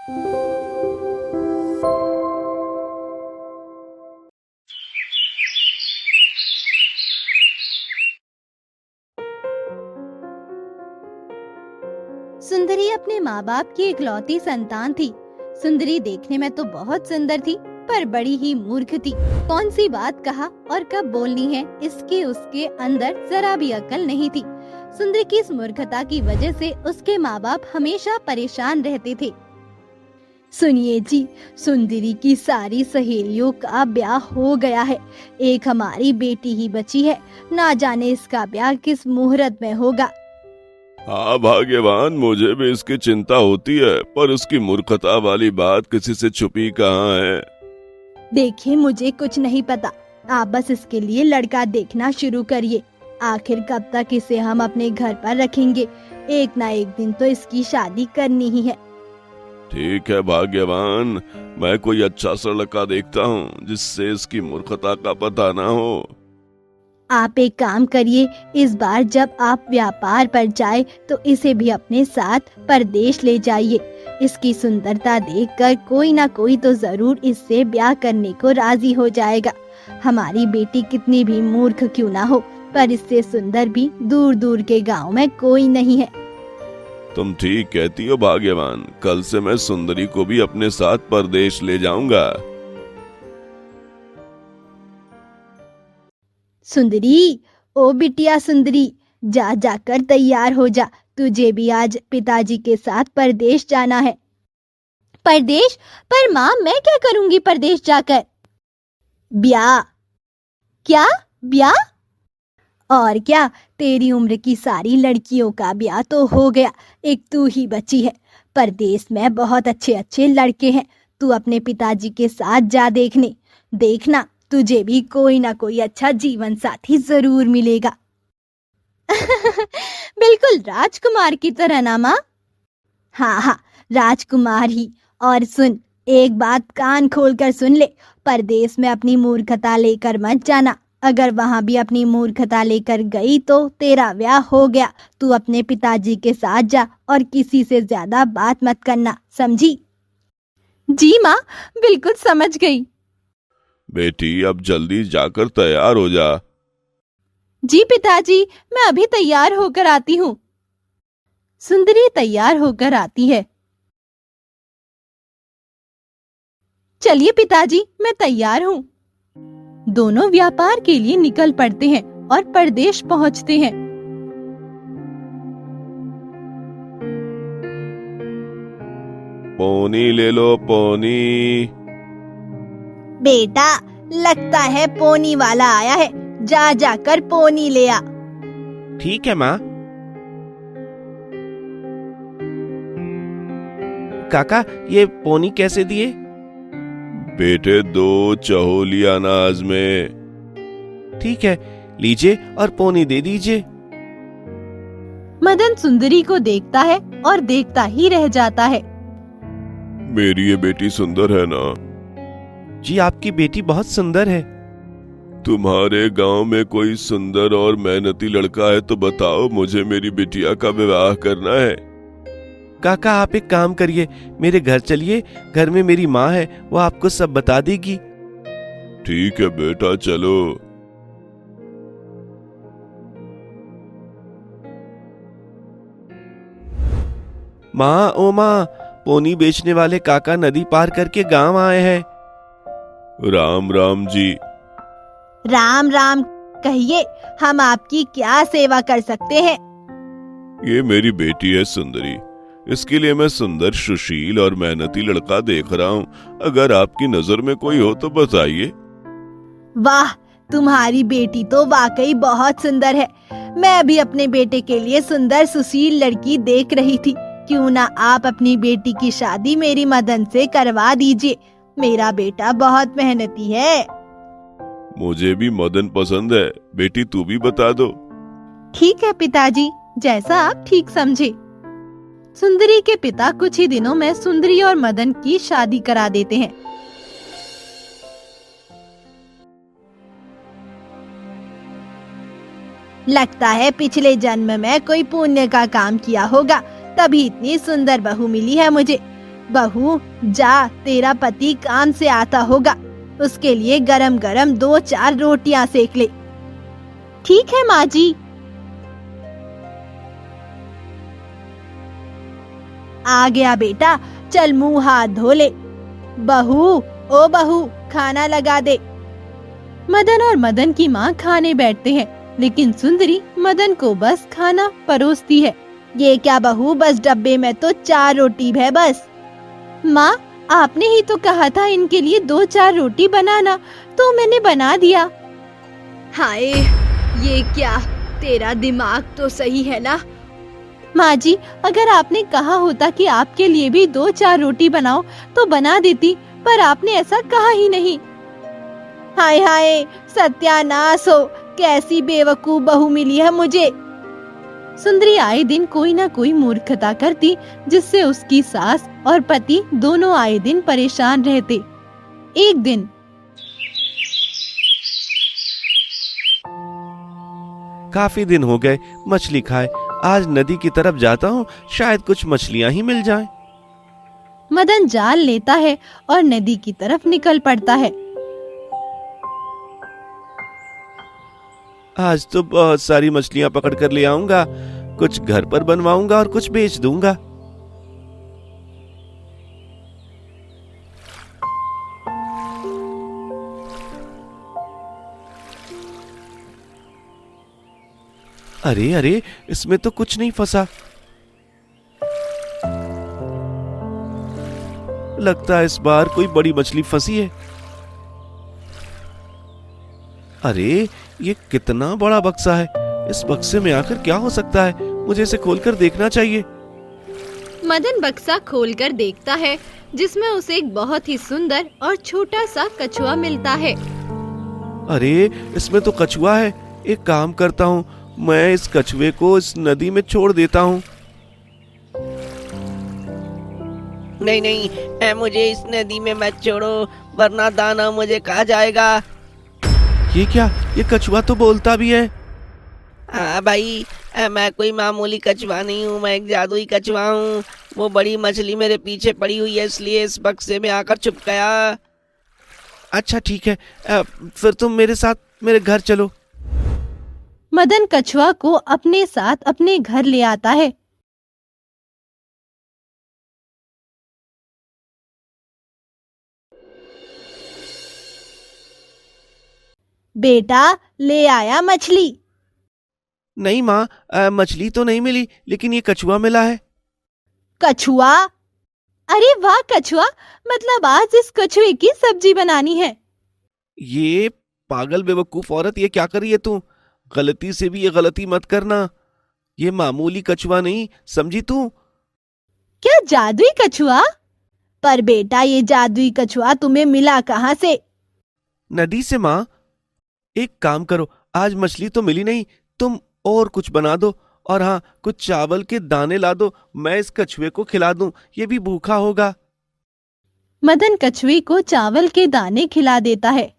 सुंदरी अपने माँ बाप की इकलौती संतान थी। सुंदरी देखने में तो बहुत सुंदर थी, पर बड़ी ही मूर्ख थी। कौन सी बात कहा और कब बोलनी है, इसकी उसके अंदर जरा भी अकल नहीं थी। सुंदरी की इस मूर्खता की वजह से उसके माँ बाप हमेशा परेशान रहते थे। सुनिए जी, सुंदरी की सारी सहेलियों का ब्याह हो गया है। एक हमारी बेटी ही बची है। ना जाने इसका ब्याह किस मुहूर्त में होगा। हाँ भाग्यवान, मुझे भी इसकी चिंता होती है, पर उसकी मूर्खता वाली बात किसी से छुपी कहाँ है। देखिए, मुझे कुछ नहीं पता। आप बस इसके लिए लड़का देखना शुरू करिए। आखिर कब तक इसे हम अपने घर पर रखेंगे? एक ना एक दिन तो इसकी शादी करनी ही है। ठीक है भाग्यवान, मैं कोई अच्छा सा लड़का देखता हूँ जिससे इसकी मूर्खता का पता ना हो। आप एक काम करिए, इस बार जब आप व्यापार पर जाए तो इसे भी अपने साथ परदेश ले जाइए। इसकी सुंदरता देखकर कोई ना कोई तो जरूर इससे ब्याह करने को राजी हो जाएगा। हमारी बेटी कितनी भी मूर्ख क्यों ना हो, पर इससे सुंदर भी दूर दूर के गांव में कोई नहीं है। तुम ठीक कहती हो भाग्यवान, कल से मैं सुंदरी को भी अपने साथ परदेश ले जाऊंगा। सुंदरी, ओ बिटिया सुंदरी, जा जाकर तैयार हो जा। तुझे भी आज पिताजी के साथ परदेश जाना है। परदेश? पर माँ, मैं क्या करूंगी परदेश जाकर? ब्याह। क्या ब्याह? और क्या, तेरी उम्र की सारी लड़कियों का ब्याह तो हो गया, एक तू ही बची है। परदेश में बहुत अच्छे अच्छे लड़के हैं। तू अपने पिताजी के साथ जा देखने। देखना, तुझे भी कोई ना कोई अच्छा जीवन साथी जरूर मिलेगा। बिल्कुल राजकुमार की तरह ना माँ? हाँ हाँ, राजकुमार ही। और सुन, एक बात कान खोलकर सुन ले, परदेश में अपनी मूर्खता लेकर मत जाना। अगर वहां भी अपनी मूर्खता लेकर गई तो तेरा ब्याह हो गया। तू अपने पिताजी के साथ जा और किसी से ज्यादा बात मत करना, समझी? जी माँ, बिल्कुल समझ गई। बेटी, अब जल्दी जाकर तैयार हो जा। जी पिताजी, मैं अभी तैयार होकर आती हूँ। सुंदरी तैयार होकर आती है। चलिए पिताजी, मैं तैयार हूँ। दोनों व्यापार के लिए निकल पड़ते हैं और परदेश पहुँचते हैं। पोनी ले लो, पोनी। बेटा, लगता है पोनी वाला आया है। जा जाकर पोनी ले आ। ठीक है माँ। काका, ये पोनी कैसे दिए? बेटे, 2 चहोली अनाज में। ठीक है, लीजिए और पोनी दे दीजिए। मदन सुंदरी को देखता है और देखता ही रह जाता है। मेरी ये बेटी सुंदर है ना? जी, आपकी बेटी बहुत सुंदर है। तुम्हारे गांव में कोई सुंदर और मेहनती लड़का है तो बताओ, मुझे मेरी बिटिया का विवाह करना है। काका, आप एक काम करिए, मेरे घर चलिए। घर में मेरी माँ है, वो आपको सब बता देगी। ठीक है बेटा, चलो। माँ, ओ माँ, पोनी बेचने वाले काका नदी पार करके गांव आए हैं। राम राम जी। राम राम कहिए, हम आपकी क्या सेवा कर सकते हैं? ये मेरी बेटी है सुंदरी। इसके लिए मैं सुंदर, सुशील और मेहनती लड़का देख रहा हूँ। अगर आपकी नजर में कोई हो तो बताइए। वाह, तुम्हारी बेटी तो वाकई बहुत सुंदर है। मैं अभी अपने बेटे के लिए सुंदर सुशील लड़की देख रही थी। क्यों ना आप अपनी बेटी की शादी मेरी मदन से करवा दीजिए। मेरा बेटा बहुत मेहनती है। मुझे भी मदन पसंद है। बेटी, तू भी बता दो। ठीक है पिताजी, जैसा आप ठीक समझे। सुंदरी के पिता कुछ ही दिनों में सुंदरी और मदन की शादी करा देते हैं। लगता है पिछले जन्म में कोई पुण्य का काम किया होगा, तभी इतनी सुंदर बहू मिली है मुझे। बहू जा, तेरा पति काम से आता होगा, उसके लिए गरम गरम 2-4 रोटियां सेक ले। ठीक है माँ जी। आ गया बेटा, चल मुंह हाथ धो ले। बहू, ओ बहू, खाना लगा दे। मदन और मदन की माँ खाने बैठते हैं, लेकिन सुंदरी मदन को बस खाना परोसती है। ये क्या बहू, बस डब्बे में तो 4 रोटी है बस। माँ, आपने ही तो कहा था इनके लिए 2-4 रोटी बनाना, तो मैंने बना दिया। हाय, ये क्या, तेरा दिमाग तो सही है ना? माँ जी, अगर आपने कहा होता कि आपके लिए भी 2-4 रोटी बनाओ तो बना देती, पर आपने ऐसा कहा ही नहीं। हाय हाय, सत्यानाश हो, कैसी बेवकूफ बहू मिली है मुझे। सुंदरी आए दिन कोई ना कोई मूर्खता करती, जिससे उसकी सास और पति दोनों आए दिन परेशान रहते। एक दिन काफी दिन हो गए मछली खाए, आज नदी की तरफ जाता हूँ, शायद कुछ मछलियाँ ही मिल जाएं। मदन जाल लेता है और नदी की तरफ निकल पड़ता है। आज तो बहुत सारी मछलियाँ पकड़ कर ले आऊंगा, कुछ घर पर बनवाऊंगा और कुछ बेच दूंगा। अरे अरे, इसमें तो कुछ नहीं फंसा। लगता है इस बार कोई बड़ी मछली फंसी है। अरे, ये कितना बड़ा बक्सा है, इस बक्से में आकर क्या हो सकता है? मुझे इसे खोलकर देखना चाहिए। मदन बक्सा खोलकर देखता है, जिसमें उसे एक बहुत ही सुंदर और छोटा सा कछुआ मिलता है। अरे, इसमें तो कछुआ है। एक काम करता हूँ, मैं इस कछुए को इस नदी में छोड़ देता हूँ। नहीं नहीं, मुझे इस नदी में मत छोड़ो, वरना दाना मुझे खा जाएगा। ये क्या, ये कछुआ तो बोलता भी है। हाँ भाई, मैं कोई मामूली कछुआ नहीं हूँ, मैं एक जादुई कछुआ हूँ। वो बड़ी मछली मेरे पीछे पड़ी हुई है, इसलिए इस बक्से में आकर छुप गया। अच्छा ठीक है, फिर तुम मेरे साथ मेरे घर चलो। मदन कछुआ को अपने साथ अपने घर ले आता है। बेटा, ले आया मछली? नहीं माँ, मछली तो नहीं मिली, लेकिन ये कछुआ मिला है। कछुआ? अरे वाह कछुआ, मतलब आज इस कछुए की सब्जी बनानी है। ये पागल बेवकूफ औरत, ये क्या कर रही है तू? गलती से भी ये गलती मत करना। ये मामूली कछुआ नहीं, समझी तू? क्या जादुई कछुआ? पर बेटा, ये जादुई कछुआ तुम्हें मिला कहाँ से? नदी से माँ। एक काम करो, आज मछली तो मिली नहीं, तुम और कुछ बना दो, और हाँ, कुछ चावल के दाने ला दो, मैं इस कछुए को खिला दूं, ये भी भूखा होगा। मदन कछुए को चावल के दाने खिला देता है।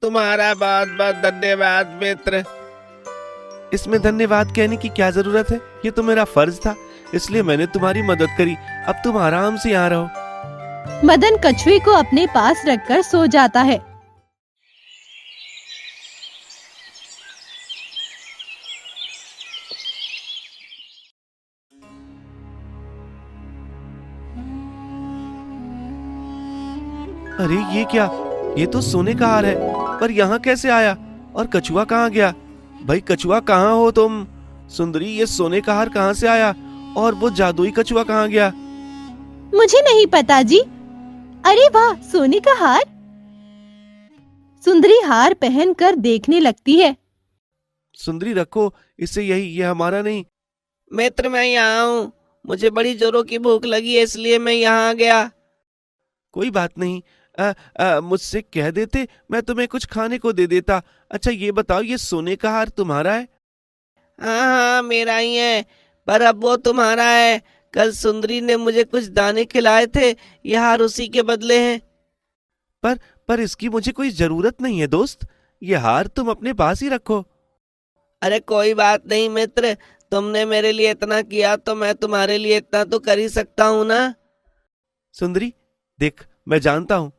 तुम्हारा बहुत बहुत धन्यवाद मित्र। इसमें धन्यवाद कहने की क्या जरूरत है? ये तो मेरा फर्ज था, इसलिए मैंने तुम्हारी मदद करी। अब तुम आराम से यहाँ रहो। मदन कछुए को अपने पास रखकर सो जाता है। अरे ये क्या, ये तो सोने का हार है, पर यहाँ कैसे आया? और कछुआ कहाँ गया? भाई कछुआ कहाँ हो तुम? सुंदरी, ये सोने का हार कहाँ से आया? और वो जादुई कछुआ कहाँ गया? मुझे नहीं पता जी। अरे वाह, सोने का हार। सुंदरी हार पहनकर देखने लगती है। सुंदरी रखो इसे, यही, ये हमारा नहीं। मित्र, मैं यहाँ हूँ, मुझे बड़ी जोरों की भूख लगी है, इसलिए मैं यहाँ आ गया। कोई बात नहीं, मुझसे कह देते, मैं तुम्हें कुछ खाने को दे देता। अच्छा ये बताओ, ये सोने का हार तुम्हारा है? हाँ हाँ, मेरा ही है, पर अब वो तुम्हारा है। कल सुंदरी ने मुझे कुछ दाने खिलाए थे, ये हार उसी के बदले हैं। पर इसकी मुझे कोई जरूरत नहीं है दोस्त, ये हार तुम अपने पास ही रखो। अरे कोई बात नहीं मित्र, तुमने मेरे लिए इतना किया तो मैं तुम्हारे लिए इतना तो कर ही सकता हूँ ना। सुंदरी देख, मैं जानता हूँ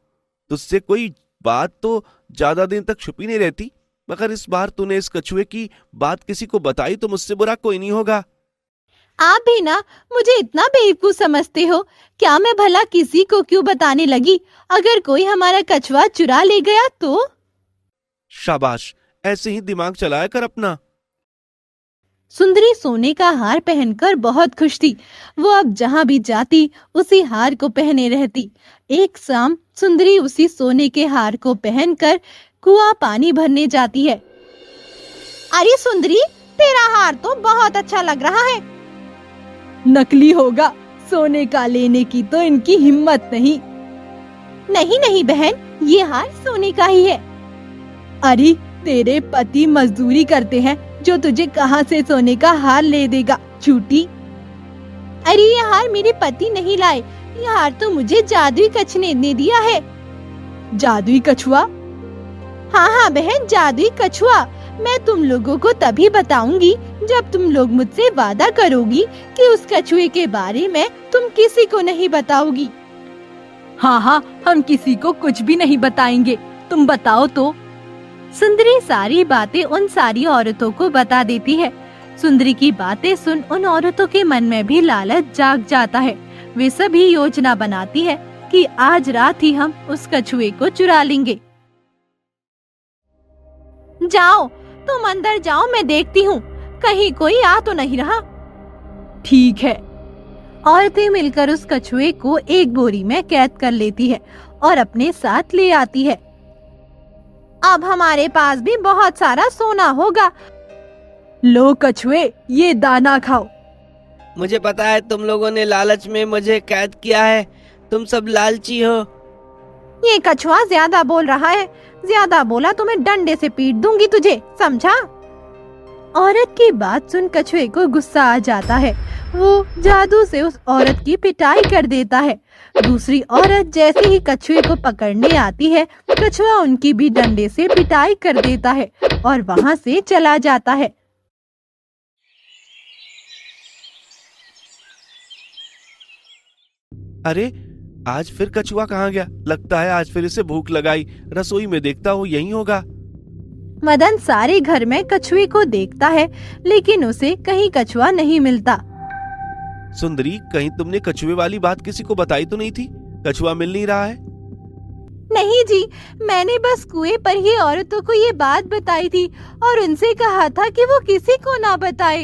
तुझसे कोई बात तो ज्यादा दिन तक छुपी नहीं रहती, मगर इस बार तूने इस कछुए की बात किसी को बताई तो मुझसे बुरा कोई नहीं होगा। आप भी ना मुझे इतना बेवकूफ समझते हो? क्या मैं भला किसी को क्यों बताने लगी? अगर कोई हमारा कछुआ चुरा ले गया तो? शाबाश, ऐसे ही दिमाग चलाया कर अपना। सुंदरी सोने का हार पहनकर बहुत खुश थी। वो अब जहाँ भी जाती उसी हार को पहने रहती। एक शाम सुंदरी उसी सोने के हार को पहनकर कुआं पानी भरने जाती है। अरे सुंदरी, तेरा हार तो बहुत अच्छा लग रहा है। नकली होगा, सोने का लेने की तो इनकी हिम्मत नहीं। नहीं नहीं बहन, ये हार सोने का ही है। अरे तेरे पति मजदूरी करते हैं, जो तुझे कहां से सोने का हार ले देगा, झूठी। अरे ये हार मेरे पति नहीं लाए, ये हार तो मुझे जादुई कछुए ने दिया है। जादुई कछुआ? हाँ हाँ बहन, जादुई कछुआ। मैं तुम लोगों को तभी बताऊंगी जब तुम लोग मुझसे वादा करोगी कि उस कछुए के बारे में तुम किसी को नहीं बताओगी। हाँ हाँ, हम किसी को कुछ भी नहीं बताएंगे, तुम बताओ तो। सुंदरी सारी बातें उन सारी औरतों को बता देती है। सुंदरी की बातें सुन उन औरतों के मन में भी लालच जाग जाता है। वे सभी योजना बनाती है कि आज रात ही हम उस कछुए को चुरा लेंगे। जाओ तुम अंदर जाओ, मैं देखती हूँ कहीं कोई आ तो नहीं रहा। ठीक है। औरतें मिलकर उस कछुए को एक बोरी में कैद कर लेती है और अपने साथ ले आती है। अब हमारे पास भी बहुत सारा सोना होगा। लो कछुए, ये दाना खाओ। मुझे पता है तुम लोगों ने लालच में मुझे कैद किया है, तुम सब लालची हो। ये कछुआ ज्यादा बोल रहा है, ज्यादा बोला तो मैं डंडे से पीट दूंगी तुझे, समझा? औरत की बात सुन कछुए को गुस्सा आ जाता है। वो जादू से उस औरत की पिटाई कर देता है। दूसरी औरत जैसे ही कछुए को पकड़ने आती है, कछुआ उनकी भी डंडे से पिटाई कर देता है और वहाँ से चला जाता है। अरे आज फिर कछुआ कहाँ गया? लगता है आज फिर इसे भूख लगाई। रसोई में देखता हूँ यहीं होगा। मदन सारे घर में कछुए को देखता है, लेकिन उसे कहीं कछुआ नहीं मिलता। सुंदरी, कहीं तुमने कछुए वाली बात किसी को बताई तो नहीं थी? कछुआ मिल नहीं रहा है। नहीं जी, मैंने बस कुएं पर ही औरतों को ये बात बताई थी और उनसे कहा था कि वो किसी को ना बताए।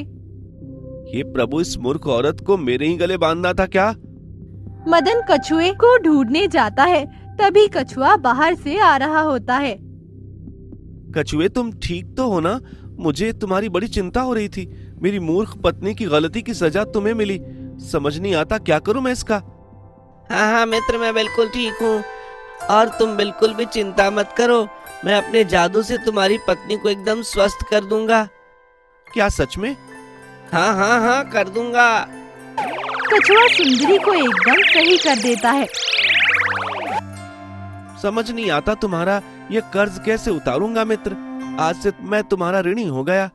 हे प्रभु, इस मूर्ख औरत को मेरे ही गले बांधना था क्या? मदन कछुए को ढूंढने जाता है, तभी कछुआ बाहर से आ रहा होता है। कछुए, तुम ठीक तो हो ना? मुझे तुम्हारी बड़ी चिंता हो रही थी। मेरी मूर्ख पत्नी की गलती की सजा तुम्हें मिली। समझ नहीं आता क्या करूं मैं इसका। हाँ हाँ मित्र, मैं बिल्कुल ठीक हूँ और तुम बिल्कुल भी चिंता मत करो। मैं अपने जादू से तुम्हारी पत्नी को एकदम स्वस्थ कर दूंगा। क्या सच में? हाँ हाँ हाँ, कर दूंगा। कछुआ सुंदरी को एकदम सही कर देता है। समझ नहीं आता तुम्हारा ये कर्ज कैसे उतारूंगा मित्र। आज से मैं तुम्हारा ऋणी हो गया।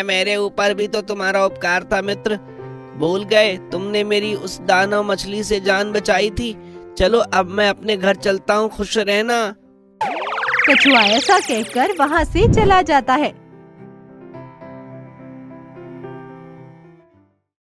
मेरे ऊपर भी तो तुम्हारा उपकार था मित्र, भूल गए? तुमने मेरी उस दानव मछली से जान बचाई थी। चलो अब मैं अपने घर चलता हूँ, खुश रहना। कछुआ ऐसा कहकर वहाँ से चला जाता है।